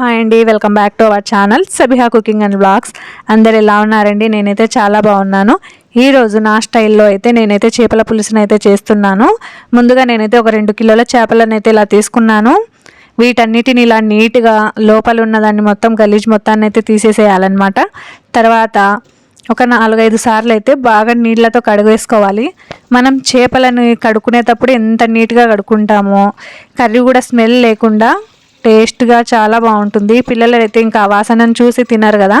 Hi అండి, welcome back to our channel Sabiha cooking and blogs. అందరు ఎలా ఉన్నారండి? నేనైతే చాలా బాగున్నాను. ఈరోజు నా స్టైల్లో అయితే నేనైతే చేపల పులుసుని అయితే చేస్తున్నాను. ముందుగా నేనైతే ఒక 2 కిలోల చేపలను అయితే ఇలా తీసుకున్నాను. వీటన్నిటిని ఇలా నీట్గా లోపల ఉన్నదాన్ని మొత్తం గలీజ్ మొత్తాన్ని అయితే తీసేసేయాలన్నమాట. తర్వాత ఒక 4-5 సార్లు అయితే బాగా నీళ్ళతో కడిగేసుకోవాలి. మనం చేపలను కడుక్కునేటప్పుడు ఎంత నీట్గా కడుక్కుంటామో కర్రీ కూడా స్మెల్ లేకుండా టేస్ట్గా చాలా బాగుంటుంది. పిల్లలు అయితే ఇంకా వాసనను చూసి తినరు కదా.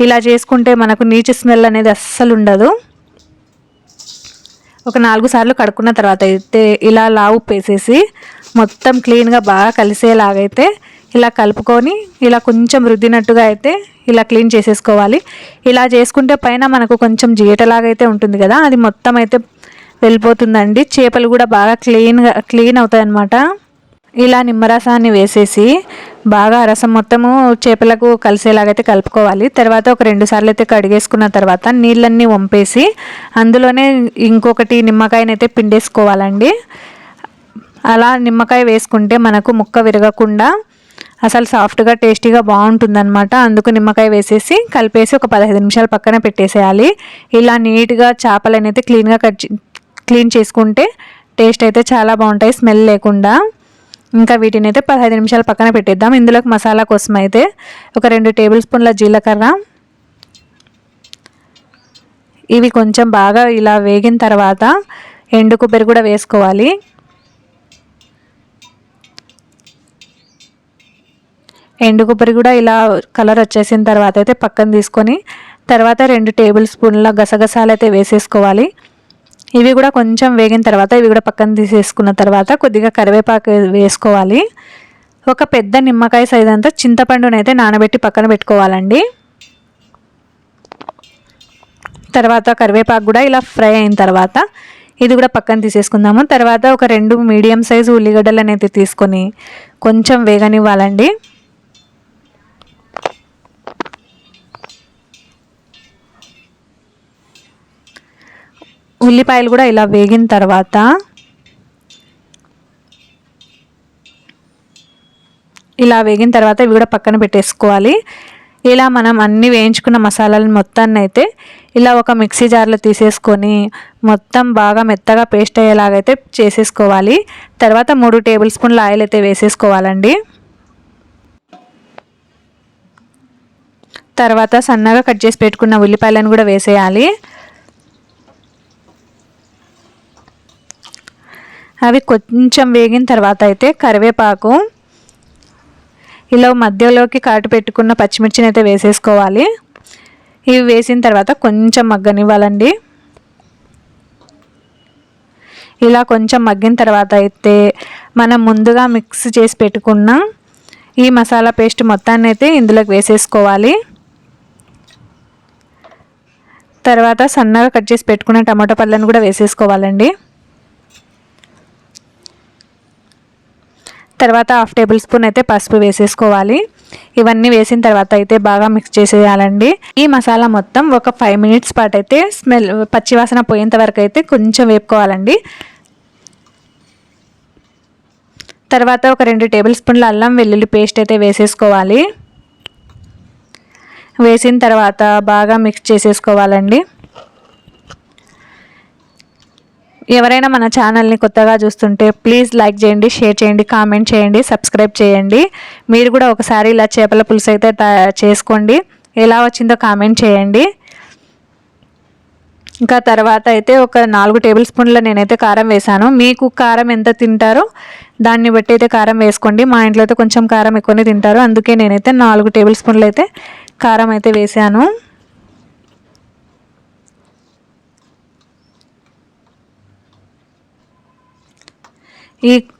ఇలా చేసుకుంటే మనకు నీచు స్మెల్ అనేది అస్సలు ఉండదు. ఒక 4 సార్లు కడుక్కున్న తర్వాత అయితే ఇలా లావు వేసేసి మొత్తం క్లీన్గా బాగా కలిసేలాగైతే ఇలా కలుపుకొని ఇలా కొంచెం రుద్దినట్టుగా అయితే ఇలా క్లీన్ చేసేసుకోవాలి. ఇలా చేసుకుంటే పైన మనకు కొంచెం జీటలాగా అయితే ఉంటుంది కదా, అది మొత్తం అయితే వెళ్ళిపోతుందండి. చేపలు కూడా బాగా క్లీన్ అవుతాయి అన్నమాట. ఇలా నిమ్మరసాన్ని వేసేసి బాగా రసం మొత్తము చేపలకు కలిసేలాగైతే కలుపుకోవాలి. తర్వాత ఒక 2 సార్లు అయితే కడిగేసుకున్న తర్వాత నీళ్ళన్నీ వంపేసి అందులోనే ఇంకొకటి నిమ్మకాయనైతే పిండేసుకోవాలండి. అలా నిమ్మకాయ వేసుకుంటే మనకు ముక్క విరగకుండా అసలు సాఫ్ట్గా టేస్టీగా బాగుంటుందన్నమాట. అందుకు నిమ్మకాయ వేసేసి కలిపేసి ఒక 15 నిమిషాలు పక్కన పెట్టేసేయాలి. ఇలా నీట్గా చేపలను అయితే క్లీన్ చేసుకుంటే టేస్ట్ అయితే చాలా బాగుంటాయి, స్మెల్ లేకుండా. ఇంకా వీటిని అయితే 15 నిమిషాలు పక్కన పెట్టేద్దాం. ఇందులోకి మసాలా కోసం అయితే ఒక 2 టేబుల్ స్పూన్ల జీలకర్ర, ఇవి కొంచెం బాగా ఇలా వేగిన తర్వాత ఎండు కొబ్బరి కూడా వేసుకోవాలి. ఎండు కొబ్బరి కూడా ఇలా కలర్ వచ్చేసిన తర్వాత అయితే పక్కన తీసుకొని తర్వాత 2 టేబుల్ స్పూన్ల గసగసాలు అయితే వేసేసుకోవాలి. ఇవి కూడా కొంచెం వేగిన తర్వాత ఇవి కూడా పక్కన తీసేసుకున్న తర్వాత కొద్దిగా కరివేపాకు వేసుకోవాలి. ఒక పెద్ద నిమ్మకాయ సైజ్ అంతా చింతపండునైతే నానబెట్టి పక్కన పెట్టుకోవాలండి. తర్వాత కరివేపాకు కూడా ఇలా ఫ్రై అయిన తర్వాత ఇది కూడా పక్కన తీసేసుకుందాము. తర్వాత ఒక 2 మీడియం సైజు ఉల్లిగడ్డలను అయితే తీసుకొని కొంచెం వేగనివ్వాలండి. ఉల్లిపాయలు కూడా ఇలా వేగిన తర్వాత ఇవి కూడా పక్కన పెట్టేసుకోవాలి. ఇలా మనం అన్నీ వేయించుకున్న మసాలాలను మొత్తాన్ని అయితే ఇలా ఒక మిక్సీ జార్లో తీసేసుకొని మొత్తం బాగా మెత్తగా పేస్ట్ అయ్యేలాగైతే చేసేసుకోవాలి. తర్వాత 3 టేబుల్ స్పూన్ల ఆయిల్ అయితే వేసేసుకోవాలండి. తర్వాత సన్నగా కట్ చేసి పెట్టుకున్న ఉల్లిపాయలను కూడా వేసేయాలి. అవి కొంచెం వేగిన తర్వాత అయితే కరివేపాకు, ఇలా మధ్యలోకి కాటు పెట్టుకున్న పచ్చిమిర్చిని అయితే వేసేసుకోవాలి. ఇవి వేసిన తర్వాత కొంచెం మగ్గనివ్వాలండి. ఇలా కొంచెం మగ్గిన తర్వాత అయితే మనం ముందుగా మిక్స్ చేసి పెట్టుకున్న ఈ మసాలా పేస్ట్ మొత్తాన్ని అయితే ఇందులోకి వేసేసుకోవాలి. తర్వాత సన్నగా కట్ చేసి పెట్టుకున్న టమాటో పళ్ళను కూడా వేసేసుకోవాలండి. తర్వాత 1/2 టేబుల్ స్పూన్ అయితే పసుపు వేసేసుకోవాలి. ఇవన్నీ వేసిన తర్వాత అయితే బాగా మిక్స్ చేసేయాలండి. ఈ మసాలా మొత్తం ఒక 5 మినిట్స్ పాటు అయితే పచ్చివాసన పోయేంత వరకు అయితే కొంచెం వేపుకోవాలండి. తర్వాత ఒక 2 టేబుల్ స్పూన్ల అల్లం వెల్లుల్లి పేస్ట్ అయితే వేసేసుకోవాలి. వేసిన తర్వాత బాగా మిక్స్ చేసేసుకోవాలండి. ఎవరైనా మన ఛానల్ని కొత్తగా చూస్తుంటే ప్లీజ్ లైక్ చేయండి, షేర్ చేయండి, కామెంట్ చేయండి, సబ్స్క్రైబ్ చేయండి. మీరు కూడా ఒకసారి ఇలా చేపల పులుసు అయితే చేసుకోండి. ఎలా వచ్చిందో కామెంట్ చేయండి. ఇంకా తర్వాత అయితే ఒక 4 టేబుల్ స్పూన్ల నేనైతే కారం వేసాను. మీకు కారం ఎంత తింటారో దాన్ని బట్టి అయితే కారం వేసుకోండి. మా ఇంట్లో అయితే కొంచెం కారం ఎక్కువనే తింటారు, అందుకే నేనైతే 4 టేబుల్ స్పూన్లు అయితే కారం అయితే వేసాను.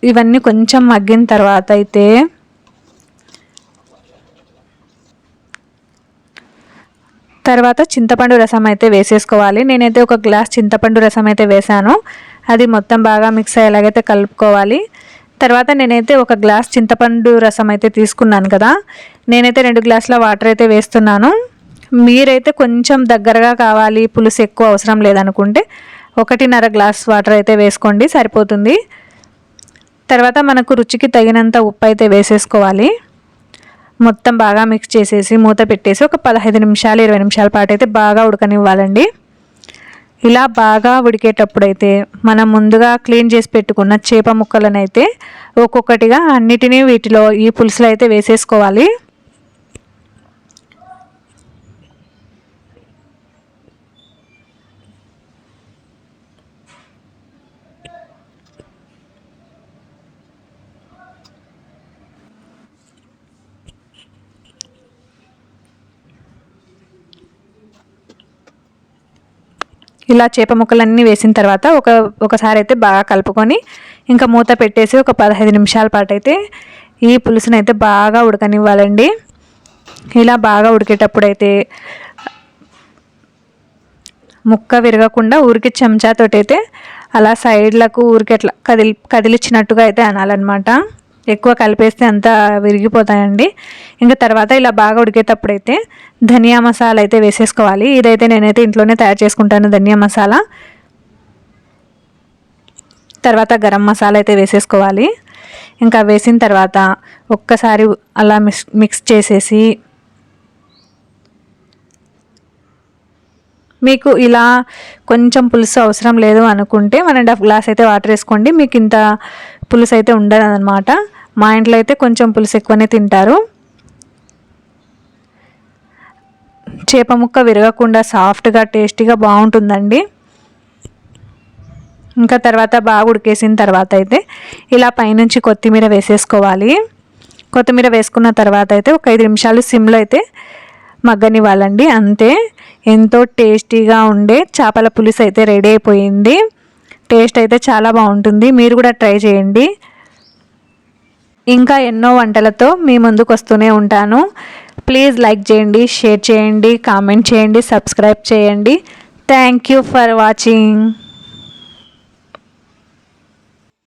ఇవన్నీ కొంచెం మగ్గిన తర్వాత అయితే చింతపండు రసం అయితే వేసేసుకోవాలి. నేనైతే ఒక గ్లాస్ చింతపండు రసం అయితే వేసాను. అది మొత్తం బాగా మిక్స్ అయ్యేలాగైతే కలుపుకోవాలి. తర్వాత నేనైతే ఒక గ్లాస్ చింతపండు రసం అయితే తీసుకున్నాను కదా, నేనైతే 2 గ్లాసుల వాటర్ అయితే వేస్తున్నాను. మీరైతే కొంచెం దగ్గరగా కావాలి, పులుసు ఎక్కువ అవసరం లేదనుకుంటే 1.5 గ్లాస్ వాటర్ అయితే వేసుకోండి, సరిపోతుంది. తర్వాత మనకు రుచికి తగినంత ఉప్పు అయితే వేసేసుకోవాలి. మొత్తం బాగా మిక్స్ చేసేసి మూత పెట్టేసి ఒక 15 నిమిషాలు 20 నిమిషాల పాటు అయితే బాగా ఉడకనివ్వాలండి. ఇలా బాగా ఉడికేటప్పుడైతే మనం ముందుగా క్లీన్ చేసి పెట్టుకున్న చేప ముక్కలను అయితే ఒక్కొక్కటిగా అన్నిటినీ వీటిలో ఈ పులుసులో అయితే వేసేసుకోవాలి. ఇలా చేప ముక్కలన్నీ వేసిన తర్వాత ఒకసారి అయితే బాగా కలుపుకొని ఇంకా మూత పెట్టేసి ఒక 15 నిమిషాల పాటు అయితే ఈ పులుసుని అయితే బాగా ఉడకనివ్వాలండి. ఇలా బాగా ఉడికేటప్పుడు అయితే ముక్క విరగకుండా ఊరికి చెంచాతోటి అయితే అలా సైడ్లకు ఊరికి అట్లా కదిలిచ్చినట్టుగా అయితే అనాలన్నమాట. ఎక్కువ కలిపేస్తే అంతా విరిగిపోతాయండి. ఇంకా తర్వాత ఇలా బాగా ఉడికేటప్పుడైతే ధనియా మసాలా అయితే వేసేసుకోవాలి. ఇదైతే నేనైతే ఇంట్లోనే తయారు చేసుకుంటాను ధనియా మసాలా. తర్వాత గరం మసాలా అయితే వేసేసుకోవాలి. ఇంకా వేసిన తర్వాత ఒక్కసారి అలా మిక్స్ చేసేసి మీకు ఇలా కొంచెం పులుసు అవసరం లేదు అనుకుంటే 1.5 గ్లాస్ అయితే వాటర్ వేసుకోండి. మీకు ఇంత పులుసు అయితే ఉండదు అన్నమాట. మా ఇంట్లో అయితే కొంచెం పులుసు ఎక్కువనే తింటారు. చేప ముక్క విరగకుండా సాఫ్ట్గా టేస్టీగా బాగుంటుందండి. ఇంకా తర్వాత బాగా ఉడికేసిన తర్వాత అయితే ఇలా పైనుంచి కొత్తిమీర వేసేసుకోవాలి. కొత్తిమీర వేసుకున్న తర్వాత అయితే ఒక 5 నిమిషాలు సిమ్లో అయితే మగ్గనివ్వాలండి. అంతే, ఎంతో టేస్టీగా ఉండే చేపల పులుసు అయితే రెడీ అయిపోయింది. టేస్ట్ అయితే చాలా బాగుంటుంది. మీరు కూడా ట్రై చేయండి. ఇంకా ఎన్నో వంటలతో మీ ముందుకు వస్తూనే ఉంటాను. ప్లీజ్ లైక్ చేయండి, షేర్ చేయండి, కామెంట్ చేయండి, సబ్స్క్రైబ్ చేయండి. Thank you for watching.